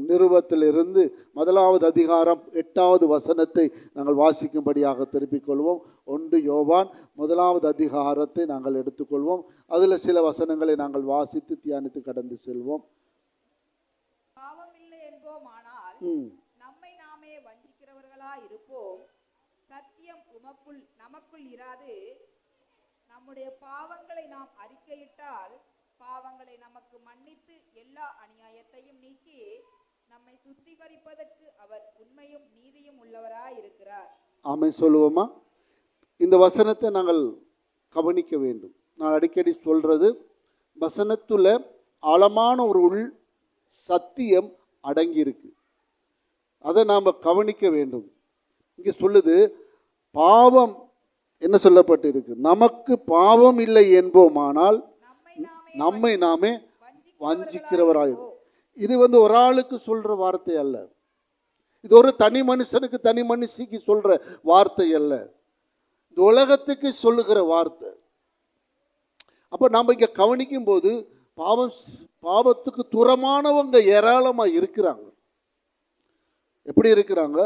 நிருபத்திலிருந்து 1வது அதிகாரம் 8வது வசனத்தை நாங்கள் வாசிக்கும்படியாக திருப்பிக் கொள்வோம். 1 யோவான் 1வது அதிகாரத்தை நாங்கள் எடுத்துக்கொள்வோம். அதில் சில வசனங்களை நாங்கள் வாசித்து தியானித்து கடந்து செல்வோம். பாவமில்லை என்போமானால் நம்மை நாமே வஞ்சிக்கிறவர்களா இருப்போம். சத்தியம் நமக்குள் இராது. நம்முடைய பாவங்களை நாம் அறிக்கையிட்டால் பாவங்களை நமக்கு மன்னித்து எல்லா அநியாயத்தையும் நீக்கி நம்மை சுத்திகரிப்பதற்கு அவர் உண்மையும் நீதியும் உள்ளவராய் இருக்கிறார். ஆமென் சொல்லுவோமா? இந்த வசனத்தை நாங்கள் கவனிக்க வேண்டும். நான் அடிக்கடி சொல்றது, வசனத்துல ஆழமான ஒரு உள் சத்தியம் அடங்கி இருக்கு. அதை நாம் கவனிக்க வேண்டும். இங்கே சொல்லுது, பாவம் என்ன சொல்லப்பட்டு இருக்கு? நமக்கு பாவம் இல்லை என்போமானால் நம்மை நாமே வஞ்சிக்கிறவராய். இது ஒரு ஆளுக்கு சொல்ற வார்த்தை அல்ல. இது ஒரு தனி மனுஷனுக்கு தனி மனுஷிக்கு சொல்ற வார்த்தை அல்ல. இந்த உலகத்துக்கு சொல்லுகிற வார்த்தை. அப்ப நாம இங்க கவனிக்கும் போது பாவத்துக்கு தூரமானவங்க ஏராளமா இருக்கிறாங்க. எப்படி இருக்கிறாங்க?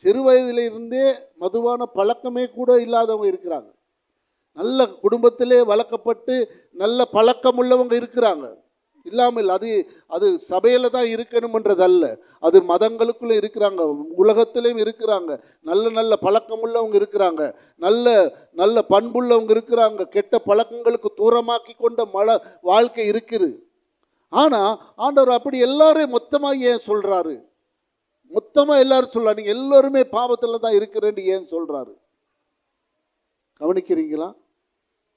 சிறு வயதில இருந்தே மதுவான பழக்கமே கூட இல்லாதவங்க இருக்கிறாங்க. நல்ல குடும்பத்திலே வளர்க்கப்பட்டு நல்ல பழக்கம் உள்ளவங்க இருக்கிறாங்க. இல்லாமல் அது சபையில தான் இருக்கணும்ன்றதல்ல, அது மதங்களுக்குள்ள இருக்கிறாங்க, உலகத்திலையும் இருக்கிறாங்க. நல்ல நல்ல பழக்கம் உள்ளவங்க இருக்கிறாங்க, நல்ல நல்ல பண்புள்ளவங்க இருக்கிறாங்க. கெட்ட பழக்கங்களுக்கு தூரமாக்கி கொண்ட வாழ்க்கை இருக்குது. ஆனா ஆண்டவர் அப்படி எல்லாரும் மொத்தமா ஏன் சொல்றாரு? மொத்தமா எல்லாரும் சொல்றாரு, நீங்க எல்லாருமே பாவத்துல தான் இருக்கிறேன்னு ஏன் சொல்றாரு? கவனிக்கிறீங்களா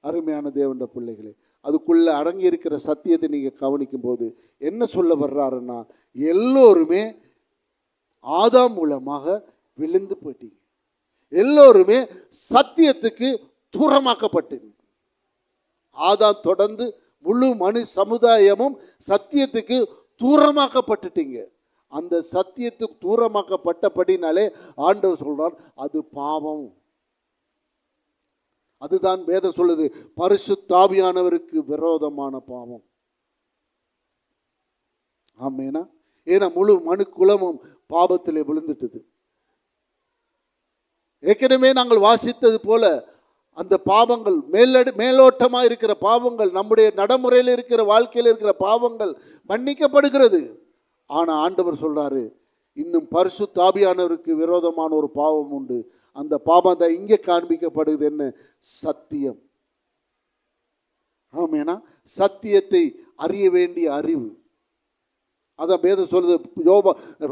அருமையான தேவனுடைய பிள்ளைகளே? அதுக்குள்ள அடங்கி இருக்கிற சத்தியத்தை நீங்க கவனிக்கும் போது என்ன சொல்ல வர்றாருன்னா, எல்லோருமே ஆதாம் மூலமாக விழுந்து போயிட்டீங்க. எல்லோருமே சத்தியத்துக்கு தூரமாக்கப்பட்டீங்க. ஆதாம் தொடர்ந்து முழு சமுதாயமும் சத்தியத்துக்கு தூரமாக்கப்பட்டுட்டீங்க. அந்த சத்தியத்துக்கு தூரமாக்கப்பட்டபடினாலே ஆண்டவர் சொல்றார், அது பாவம். அதுதான் வேதம் சொல்லுது, பரிசுத்த ஆவியானவருக்கு விரோதமான பாவம். ஆமேனா? ஏன்னா முழு மனு குலமும் பாவத்திலே விழுந்துட்டது. ஏற்கனவே நாங்கள் வாசித்தது போல அந்த பாவங்கள் மேலோட்டமாக இருக்கிற பாவங்கள், நம்முடைய நடைமுறையில் இருக்கிற வாழ்க்கையில் இருக்கிற பாவங்கள் மன்னிக்கப்படுகிறது. ஆனா ஆண்டவர் சொல்றாரு, இன்னும் பரிசுத்த ஆவியானவருக்கு விரோதமான ஒரு பாவம் உண்டு. அந்த பாவம் தான் இங்கே காண்பிக்கப்படுகிறது. என்ன? சத்தியம். ஆமேனா? சத்தியத்தை அறிய வேண்டிய அறிவு. அதான் வேதம் சொல்லுது.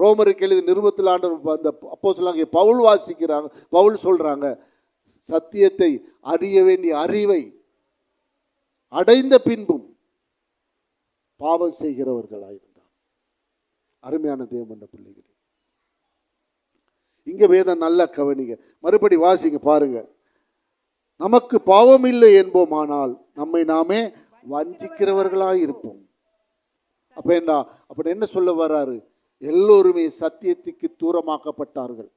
ரோமருக்கு எழுதிய நிருபத்தில் ஆண்டவர் அந்த அப்போஸ்தலனாகிய பவுல் வாசிக்கிறாங்க. பவுல் சொல்றாங்க, சத்தியத்தை அறிய வேண்டிய அறிவை அடைந்த பின்பும் பாவம் செய்கிறவர்களாயிருந்தார். அருமையான தேவனுடைய பிள்ளைகளே, இங்க வேதம் நல்லா கவனிங்க. மறுபடி வாசிங்க பாருங்க. நமக்கு பாவம் இல்லை என்போமானால் நம்மை நாமே வஞ்சிக்கிறவர்களாய் இருப்போம். அப்ப என்ன சொல்ல வர்றாரு? எல்லோருமே சத்தியத்துக்கு தூரமாக்கப்பட்டார்கள்.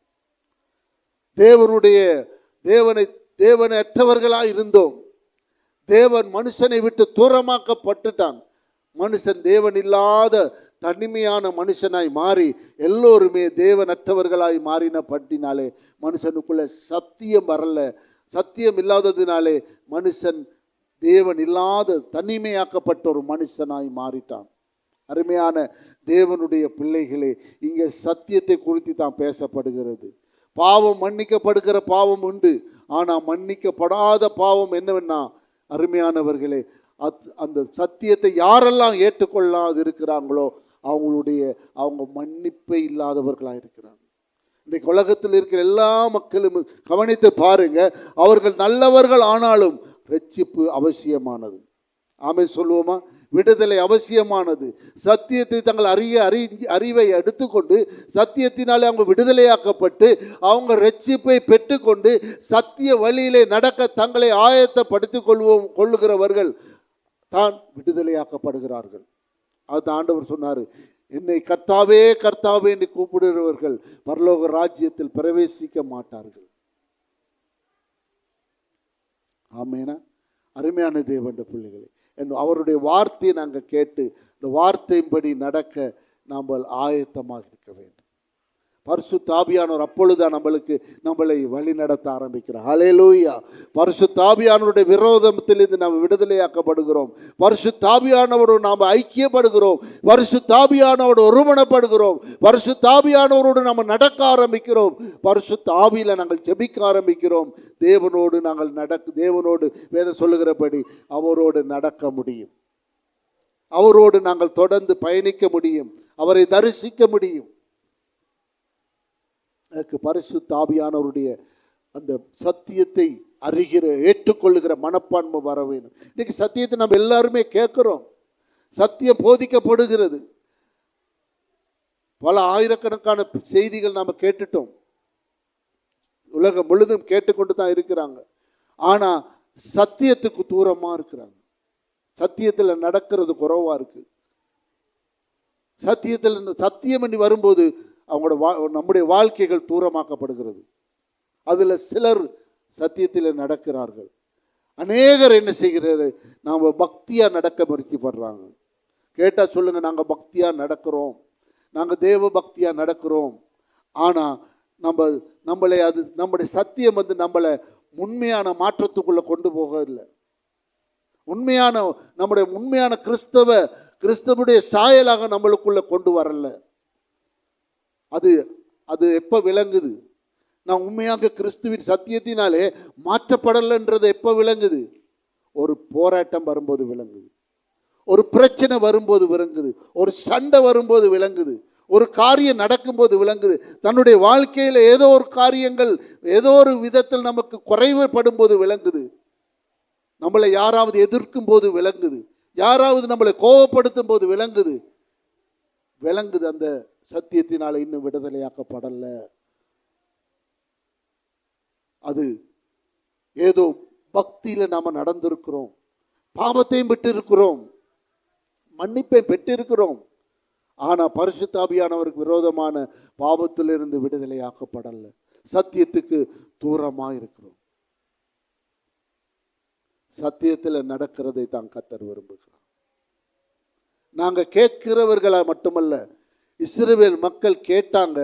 தேவனற்றவர்களாய் இருந்தோம். தேவன் மனுஷனை விட்டு தூரமாக்கப்பட்டுட்டான். மனுஷன் தேவன் இல்லாத தனிமையான மனுஷனாய் மாறி எல்லோருமே தேவனற்றவர்களாய் மாறின பட்டினாலே மனுஷனுக்குள்ள சத்தியம் வரல. சத்தியம் இல்லாததினாலே மனுஷன் தேவன் இல்லாத தனிமையாக்கப்பட்ட ஒரு மனுஷனாய் மாறிட்டான். அருமையான தேவனுடைய பிள்ளைகளே, இங்கே சத்தியத்தை குறித்து தான் பேசப்படுகிறது. பாவம் மன்னிக்கப்படுகிற பாவம் உண்டு, ஆனா மன்னிக்கப்படாத பாவம் என்னவென்னா, அருமையானவர்களே, அந்த சத்தியத்தை யாரெல்லாம் ஏற்றுக்கொள்ளாது இருக்கிறாங்களோ அவங்க மன்னிப்பே இல்லாதவர்களாக இருக்கிறாங்க. இன்றைக்கு உலகத்தில் இருக்கிற எல்லா மக்களும் கவனித்து பாருங்க, அவர்கள் நல்லவர்கள் ஆனாலும் ரட்சிப்பு அவசியமானது. ஆமென் சொல்லுவோமா? விடுதலை அவசியமானது. சத்தியத்தை தங்கள் அறிவை எடுத்துக்கொண்டு சத்தியத்தினாலே அவங்க விடுதலையாக்கப்பட்டு அவங்க ரட்சிப்பை பெற்றுக்கொண்டு சத்திய வழியிலே நடக்க தங்களை ஆயத்தப்படுத்திக் கொள்ளுகிறவர்கள் தான் விடுதலையாக்கப்படுகிறார்கள். அது ஆண்டவர் சொன்னார், என்னை கர்த்தாவே கர்த்தாவே என்று கூப்பிடுகிறவர்கள் பரலோக ராஜ்யத்தில் பிரவேசிக்க மாட்டார்கள். ஆமேனா? அருமையான தேவனுடைய பிள்ளைகளே, அவருடைய வார்த்தையை நாங்கள் கேட்டு இந்த வார்த்தையின்படி நடக்க நாம் ஆயத்தமாக இருக்க வேண்டும். பரிசுத்த ஆவியானவர் அப்பொழுதுதான் நம்மளை வழி நடத்த ஆரம்பிக்கிறார். ஹல்லேலூயா! பரிசுத்த ஆவியானவருடைய விரோதத்திலிருந்து நாம் விடுதலையாக்கப்படுகிறோம். பரிசுத்த ஆவியானவரோடு நாம் ஐக்கியப்படுகிறோம். பரிசுத்த ஆவியானவரோடு ஒருமனப்படுகிறோம். பரிசுத்த ஆவியானவரோடு நாம் நடக்க ஆரம்பிக்கிறோம். பரிசுத்த ஆவியில நாங்கள் ஜெபிக்க ஆரம்பிக்கிறோம். தேவனோடு வேதம் சொல்லுகிறபடி அவரோடு நடக்க முடியும். அவரோடு நாங்கள் தொடர்ந்து பயணிக்க முடியும். அவரை தரிசிக்க முடியும். அதுக்கு பரிசுத்த ஆவியானவருடைய அந்த சத்தியத்தை அறிகிற ஏற்றுக்கொள்ளுகிற மனப்பான்மை வர வேண்டும். இன்னைக்கு சத்தியத்தை நம்ம எல்லாருமே கேட்கிறோம். சத்தியம் போதிக்கப்படுகிறது. பல ஆயிரக்கணக்கான செய்திகள் நாம் கேட்டுட்டோம். உலகம் முழுதும் கேட்டுக்கொண்டு தான் இருக்கிறாங்க. ஆனா சத்தியத்துக்கு தூரமா இருக்கிறாங்க. சத்தியத்தில் நடக்கிறது குறைவா இருக்கு. சத்தியம் பண்ணி வரும்போது நம்முடைய வாழ்க்கைகள் தூரமாக்கப்படுகிறது. அதுல சிலர் சத்தியத்தில் நடக்கிறார்கள். அநேகர் என்ன செய்கிறது? நாம பக்தியா நடக்க முயற்சி பண்றாங்க. கேட்டா சொல்லுங்க, நாங்க பக்தியா நடக்கிறோம், நாங்க தேவ பக்தியா நடக்கிறோம். ஆனா நம்முடைய சத்தியம் நம்மளை உண்மையான மாற்றத்துக்குள்ள கொண்டு போக இல்லை. நம்முடைய உண்மையான கிறிஸ்தவுடைய சாயலாக நம்மளுக்குள்ள கொண்டு வரல. அது எப்ப விளங்குது? நான் உண்மையாக கிறிஸ்துவின் சத்தியத்தினாலே மாற்றப்படலைன்றது எப்ப விளங்குது? ஒரு போராட்டம் வரும்போது விளங்குது. ஒரு பிரச்சனை வரும்போது விளங்குது. ஒரு சண்டை வரும்போது விளங்குது. ஒரு காரியம் நடக்கும்போது விளங்குது. தன்னுடைய வாழ்க்கையில் ஏதோ ஒரு காரியங்கள் ஏதோ ஒரு விதத்தில் நமக்கு குறைவுபடும் போது விளங்குது. நம்மளை யாராவது எதிர்க்கும் போது விளங்குது. யாராவது நம்மளை கோபப்படுத்தும் போது விளங்குது. அந்த சத்தியத்தினால இன்னும் விடுதலையாக்கப்படல. அது ஏதோ பக்தியில நாம நடந்திருக்கிறோம், பாவத்தையும் பெற்றிருக்கிறோம், மன்னிப்பை பெற்றிருக்கிறோம். ஆனா பரிசுத்த ஆவியானவருக்கு விரோதமான பாவத்திலிருந்து விடுதலையாக்கப்படல. சத்தியத்துக்கு தூரமா இருக்கிறோம். சத்தியத்தில் நடக்கிறதை தான் கர்த்தர் விரும்புகிறார். நாங்க கேட்கிறவர்களா மட்டுமல்ல, இஸ்ரவேல் மக்கள் கேட்டாங்க,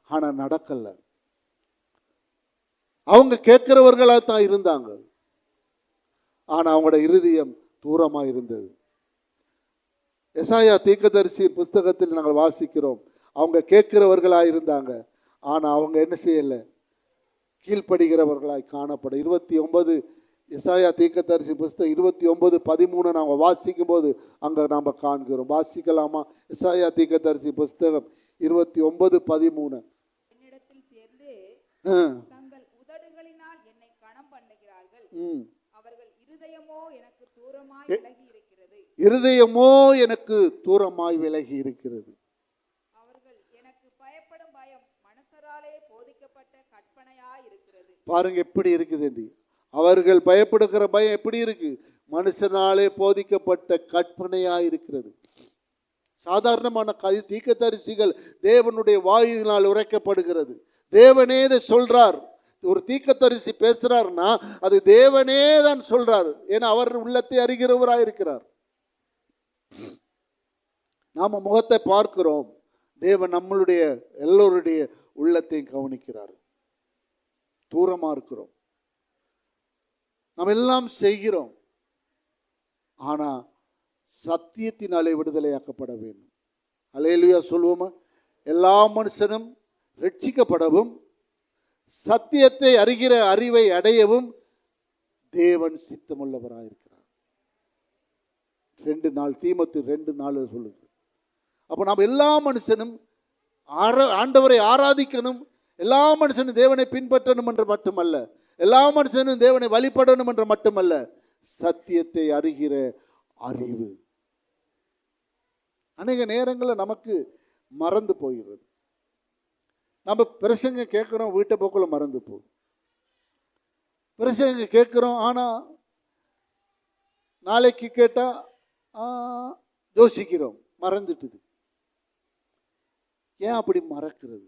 ஆனா நடக்கல. அவங்க கேட்கிறவர்களா தான் இருந்தாங்க, ஆனா அவங்களோட இருதயம் தூரமா இருந்தது. எசாயா தீர்க்கதரிசியின் புஸ்தகத்தில் நாங்கள் வாசிக்கிறோம், அவங்க கேட்கிறவர்களா இருந்தாங்க, ஆனா அவங்க என்ன செய்யல? கீழ்ப்படுகிறவர்களாய் காணப்பட. 29 எசாயா தீர்க்கதரிசி புஸ்தகம் 29:13 நாங்கள் வாசிக்கும் போது அங்க நாம காண்கிறோம். வாசிக்கலாமா? எசாயா தீர்க்கதரிசி புஸ்தகம் 29:13. என்னிடத்தில் சேர்ந்து தங்கள் உதடுகளினால் என்னை கனம் பண்ணுகிறார்கள், அவர்கள் இருதயமோ எனக்கு தூரமாய் விலகி இருக்கிறது. இருதயமோ எனக்கு தூரமாய் விலகி இருக்கிறது. அவர்கள் எனக்கு பயப்படும் பயம் மனுஷராலே போதிக்கப்பட்ட கற்பனையாய் இருக்கிறது. பாருங்க எப்படி இருக்குது. அவர்கள் பயப்படுகிற பயம் எப்படி இருக்கு? மனுஷனாலே போதிக்கப்பட்ட கற்பனையா இருக்கிறது. சாதாரணமான தீர்க்கதரிசிகள் தேவனுடைய வாயினால் உரைக்கப்படுகிறது. தேவனே சொல்றார். ஒரு தீர்க்கதரிசி பேசுறாருன்னா அது தேவனே தான் சொல்றாரு. ஏன்னா அவர் உள்ளத்தை அறிகிறவராய் இருக்கிறார். நாம முகத்தை பார்க்கிறோம், தேவன் நம்மளுடைய எல்லோருடைய உள்ளத்தையும் கவனிக்கிறார். தூரமா இருக்கிறோம், நாம் எல்லாம் செய்கிறோம், ஆனா சத்தியத்தினாலே விடுதலையாக்கப்பட வேண்டும். அல்லேலூயா சொல்லுவோமா? எல்லா மனுஷனும் ரட்சிக்கப்படவும் சத்தியத்தை அறிகிற அறிவை அடையவும் தேவன் சித்தமுள்ளவராயிருக்கிறார். 2 தீமோத்தேயு 2:4 சொல்லுது. அப்ப நாம் எல்லா மனுஷனும் ஆண்டவரை ஆராதிக்கணும், எல்லா மனுஷனும் தேவனை பின்பற்றணும் என்று மட்டுமல்ல, எல்லா மனுஷனும் தேவனை வழிபடணும் என்று மட்டுமல்ல, சத்தியத்தை அறிகிற அறிவு. அநேக நேரங்களில் நமக்கு மறந்து போகிறது. நம்ம பிரசங்க கேட்கிறோம், வீட்டை போக்குள்ள மறந்து போகும். பிரசங்க கேட்கிறோம், ஆனா நாளைக்கு கேட்டா யோசிக்கிறோம், மறந்துட்டுது. ஏன் அப்படி மறக்கிறது?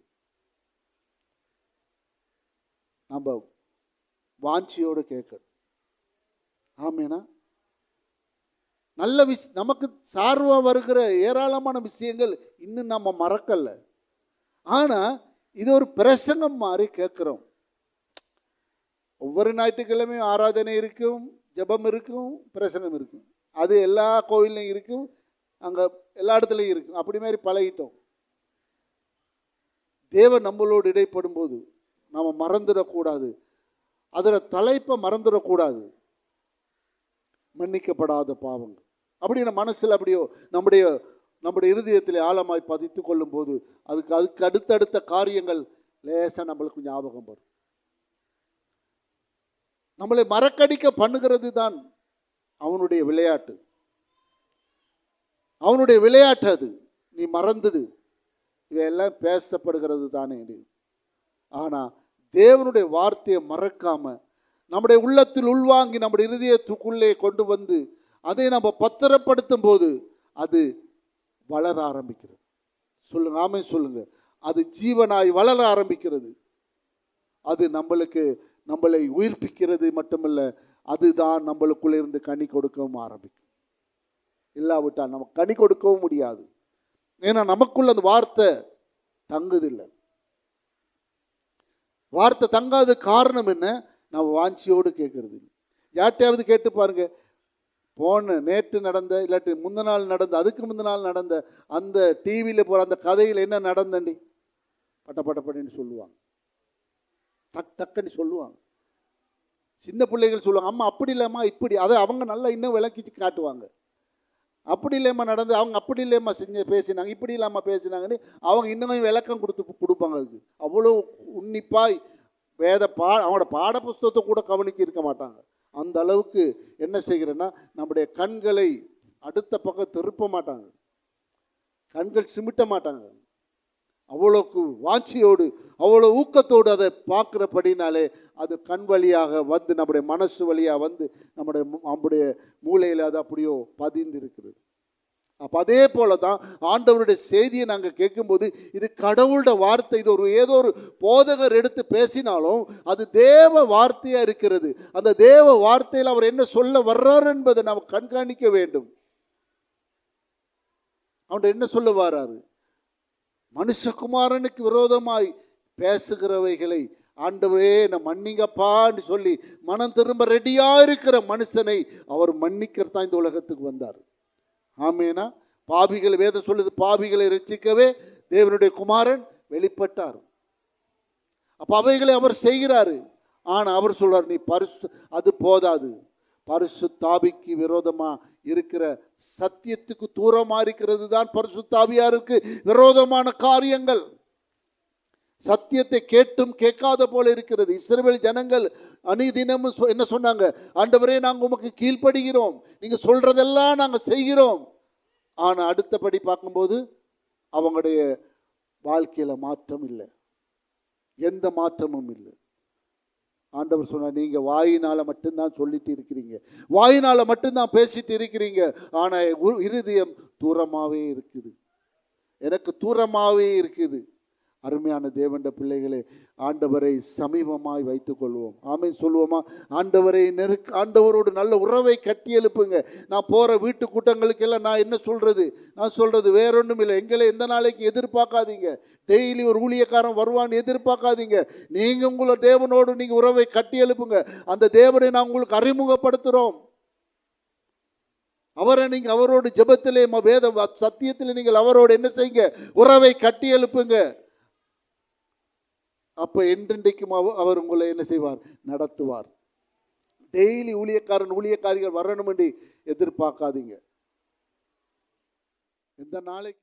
நம்ம வாஞ்சியோடு கேட்கணும். ஆமேனா? நல்ல நமக்கு சார்வா வருகிற ஏராளமான விஷயங்கள் இன்னும் நம்ம மறக்கல. ஆனா இது ஒரு பிரசங்கம் மாதிரி கேட்கிறோம். ஒவ்வொரு ஞாயிற்றுக்கிழமையும் ஆராதனை இருக்கும், ஜெபம் இருக்கும், பிரசங்கம் இருக்கும். அது எல்லா கோயிலையும் இருக்கும், அங்க எல்லா இடத்துலையும் இருக்கும். அப்படி மாதிரி பழகிட்டோம். தேவன் நம்மளோடு இடைப்படும் போது நாம மறந்துடக்கூடாது. அதில் தலைப்பை மறந்துடக்கூடாது. மன்னிக்கப்படாத பாவங்கள் அப்படி மனசில் அப்படியோ நம்முடைய இருதயத்தில் ஆழமாய் பதித்து கொள்ளும் போது அதுக்கு அடுத்தடுத்த காரியங்கள் லேசா நம்மளுக்கு ஞாபகம் வரும். நம்மளை மறக்கடிக்க பண்ணுகிறது தான் அவனுடைய விளையாட்டு. அவனுடைய விளையாட்டு அது. நீ மறந்துடு, இவையெல்லாம் பேசப்படுகிறது தானே. ஆனா தேவனுடைய வார்த்தையை மறக்காம நம்முடைய உள்ளத்தில் உள்வாங்கி நம்முடைய இருதயத்துக்குள்ளே கொண்டு வந்து அதை நம்ம பத்திரப்படுத்தும் போது அது வளர ஆரம்பிக்கிறது. சொல்லுங்க, ஆமே சொல்லுங்க. அது ஜீவனாய் வளர ஆரம்பிக்கிறது. அது நம்மளை உயிர்ப்பிக்கிறது மட்டுமல்ல, அதுதான் நம்மளுக்குள்ள இருந்து கனி கொடுக்கவும் ஆரம்பிக்கும். இல்லாவிட்டால் நம்ம கனி கொடுக்கவும் முடியாது. ஏன்னா நமக்குள்ள அந்த வார்த்தை தங்குதில்லை. வார்த்தை தங்காத காரணம் என்ன? நம்ம வாஞ்சியோடு கேட்கறது. யார்ட்டையாவது கேட்டு பாருங்க, நேற்று நடந்த இல்லாட்டி முந்த நாள் நடந்த அதுக்கு முந்த நாள் நடந்த அந்த டிவியில் போகிற அந்த கதையில் என்ன நடந்தண்டி பட்டப்பட்டப்படின்னு சொல்லுவாங்க. டக்குன்னு சொல்லுவாங்க. சின்ன பிள்ளைகள் சொல்லுவாங்க, அம்மா அப்படி இல்லைம்மா இப்படி. அதை அவங்க நல்லா இன்னும் விளக்கிச்சு காட்டுவாங்க. அப்படி இல்லைம்மா நடந்து, அவங்க அப்படி இல்லைம்மா பேசினாங்க, இப்படி இல்லாமல் பேசினாங்கன்னு அவங்க இன்னும் விளக்கம் கொடுப்பாங்க. அதுக்கு அவ்வளோ உன்னிப்பாய் அவங்களோட பாட புஸ்தகத்தை கூட கவனிக்க இருக்க மாட்டாங்க. அந்த அளவுக்கு என்ன செய்கிறேன்னா, நம்முடைய கண்களை அடுத்த பக்கம் திருப்ப மாட்டாங்க, கண்கள் சிமிட்ட மாட்டாங்க. அவ்வளோக்கு வாஞ்சியோடு அவ்வளோ ஊக்கத்தோடு அதை பார்க்குறபடினாலே அது கண் வழியாக வந்து நம்முடைய மனசு வழியாக வந்து நம்முடைய மூளையில் அது அப்படியோ பதிந்து இருக்கிறது. அப்போ அதே போல தான் ஆண்டவருடைய செய்தியை நாங்கள் கேட்கும்போது இது கடவுளோட வார்த்தை. இது ஏதோ ஒரு போதகர் எடுத்து பேசினாலும் அது தேவ வார்த்தையாக இருக்கிறது. அந்த தேவ வார்த்தையில் அவர் என்ன சொல்ல வர்றார் என்பதை நாம் கண்காணிக்க வேண்டும். அவர் என்ன சொல்ல வர்றாரு? மனுஷகுமாரனுக்கு விரோதமாய் பேசுகிறவைகளை ஆண்டவரே நான் மன்னிங்கப்பான்னு சொல்லி மனம் திரும்ப ரெடியா இருக்கிற மனுஷனை அவர் மன்னிக்கிறதான் இந்த உலகத்துக்கு வந்தார். ஆமேனா? பாவிகளை, வேதம் சொல்லுது, பாவிகளை ரட்சிக்கவே தேவனுடைய குமாரன் வெளிப்பட்டார். அப்ப அவைகளை அவர் செய்கிறாரு. ஆனா அவர் சொல்றார், நீ அது போதாது, பரிசுத்தாவிக்கு விரோதமா இருக்கிற சத்தியத்துக்கு தூரமா இருக்கிறது தான் பரிசுத்தாவியாருக்கு விரோதமான காரியங்கள். சத்தியத்தை கேட்டும் கேட்காத போல இருக்கிறது. இஸ்ரவேல் ஜனங்கள் அனிதினமும் என்ன சொன்னாங்க? ஆண்டவரே நாங்கள் உமக்கு கீழ்ப்படுகிறோம், நீங்க சொல்றதெல்லாம் நாங்கள் செய்கிறோம். ஆனா அடுத்தபடி பார்க்கும்போது அவங்களுடைய வாழ்க்கையில மாற்றம் இல்லை, எந்த மாற்றமும் இல்லை. ஆண்டவர் சொன்னார், நீங்க வாயினால மட்டும்தான் சொல்லிட்டு இருக்கிறீங்க, வாயினால மட்டும்தான் பேசிட்டு இருக்கிறீங்க, ஆனா இருதயம் தூரமாவே இருக்குது, எனக்கு தூரமாவே இருக்குது. அருமையான தேவனுடைய பிள்ளைகளே, ஆண்டவரை சமீபமாய் வைத்துக் கொள்வோம். ஆமென் சொல்லுவோமா? ஆண்டவரோடு நல்ல உறவை கட்டி எழுப்புங்க. நான் போற வீட்டு கூட்டங்களுக்கெல்லாம் நான் என்ன சொல்றது? நான் சொல்றது வேற ஒன்றும் இல்லை. எங்களை எந்த நாளைக்கு எதிர்பார்க்காதீங்க, டெய்லி ஒரு ஊழியக்காரன் வருவான்னு எதிர்பார்க்காதீங்க. நீங்க உங்களோட தேவனோடு நீங்க உறவை கட்டி எழுப்புங்க. அந்த தேவனை நான் உங்களுக்கு அறிமுகப்படுத்துறோம். நீங்க அவரோடு ஜெபத்திலே வேத சத்தியத்திலே நீங்கள் அவரோடு என்ன செய்யுங்க? உறவை கட்டி எழுப்புங்க. அப்ப என்றென்றைக்கும் அவர் உங்களை என்ன செய்வார்? நடத்துவார். டெய்லி ஊழியக்காரிகள் வரணும் என்று எதிர்பார்க்காதீங்க. எந்த நாளைக்கு